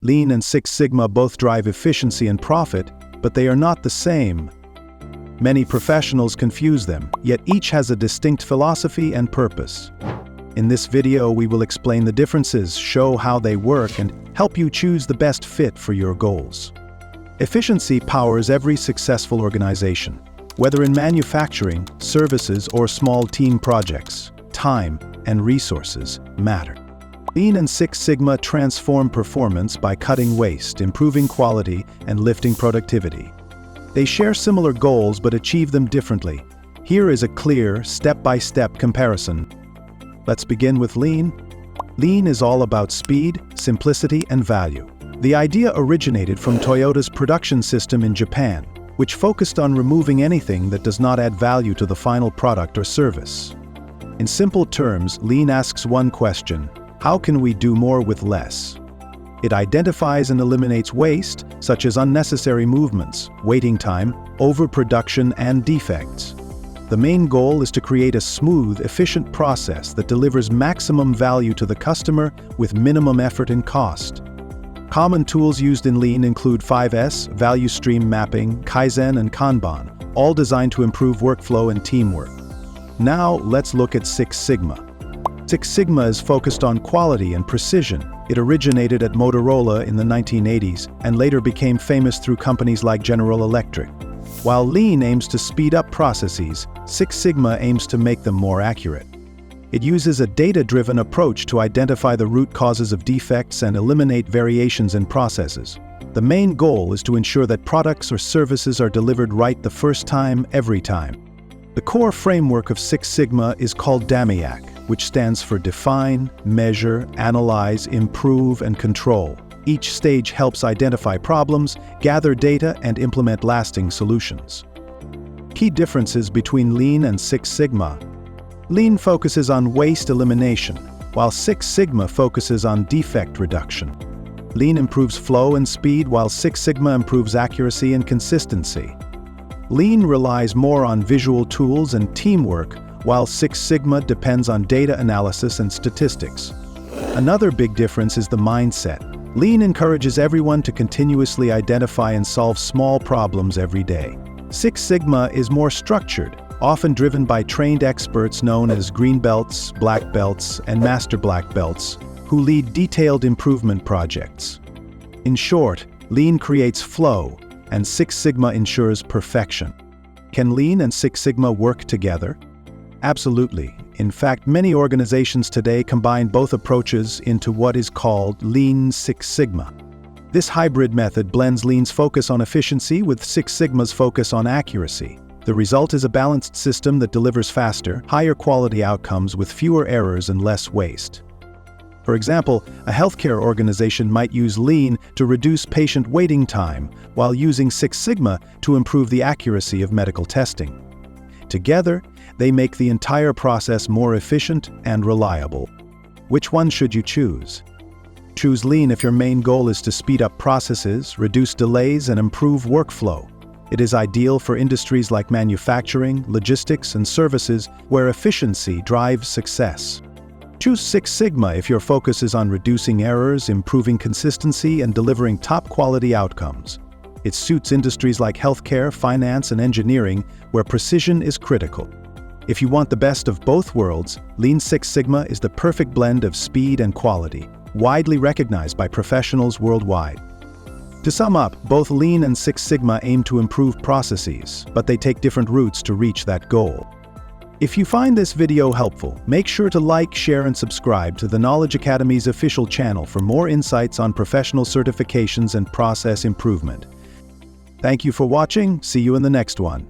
Lean and Six Sigma both drive efficiency and profit, but they are not the same. Many professionals confuse them, yet each has a distinct philosophy and purpose. In this video, we will explain the differences, show how they work, and help you choose the best fit for your goals. Efficiency powers every successful organization. Whether in manufacturing, services, or small team projects, time and resources matter. Lean and Six Sigma transform performance by cutting waste, improving quality, and lifting productivity. They share similar goals but achieve them differently. Here is a clear, step-by-step comparison. Let's begin with Lean. Lean is all about speed, simplicity, and value. The idea originated from Toyota's production system in Japan, which focused on removing anything that does not add value to the final product or service. In simple terms, Lean asks one question: how can we do more with less? It identifies and eliminates waste, such as unnecessary movements, waiting time, overproduction, and defects. The main goal is to create a smooth, efficient process that delivers maximum value to the customer with minimum effort and cost. Common tools used in Lean include 5S, value stream mapping, Kaizen, and Kanban, all designed to improve workflow and teamwork. Now, let's look at Six Sigma. Six Sigma is focused on quality and precision. It originated at Motorola in the 1980s and later became famous through companies like General Electric. While Lean aims to speed up processes, Six Sigma aims to make them more accurate. It uses a data-driven approach to identify the root causes of defects and eliminate variations in processes. The main goal is to ensure that products or services are delivered right the first time, every time. The core framework of Six Sigma is called DMAIC, which stands for Define, Measure, Analyze, Improve, and Control. Each stage helps identify problems, gather data, and implement lasting solutions. Key differences between Lean and Six Sigma. Lean focuses on waste elimination, while Six Sigma focuses on defect reduction. Lean improves flow and speed, while Six Sigma improves accuracy and consistency. Lean relies more on visual tools and teamwork, while Six Sigma depends on data analysis and statistics. Another big difference is the mindset. Lean encourages everyone to continuously identify and solve small problems every day. Six Sigma is more structured, often driven by trained experts known as green belts, black belts, and master black belts, who lead detailed improvement projects. In short, Lean creates flow, and Six Sigma ensures perfection. Can Lean and Six Sigma work together? Absolutely. In fact, many organizations today combine both approaches into what is called Lean Six Sigma. This hybrid method blends Lean's focus on efficiency with Six Sigma's focus on accuracy. The result is a balanced system that delivers faster, higher quality outcomes with fewer errors and less waste. For example, a healthcare organization might use Lean to reduce patient waiting time, while using Six Sigma to improve the accuracy of medical testing. Together, they make the entire process more efficient and reliable. Which one should you choose? Choose Lean if your main goal is to speed up processes, reduce delays, and improve workflow. It is ideal for industries like manufacturing, logistics, and services where efficiency drives success. Choose Six Sigma if your focus is on reducing errors, improving consistency, and delivering top-quality outcomes. It suits industries like healthcare, finance, and engineering, where precision is critical. If you want the best of both worlds, Lean Six Sigma is the perfect blend of speed and quality, widely recognized by professionals worldwide. To sum up, both Lean and Six Sigma aim to improve processes, but they take different routes to reach that goal. If you find this video helpful, make sure to like, share, and subscribe to the Knowledge Academy's official channel for more insights on professional certifications and process improvement. Thank you for watching. See you in the next one.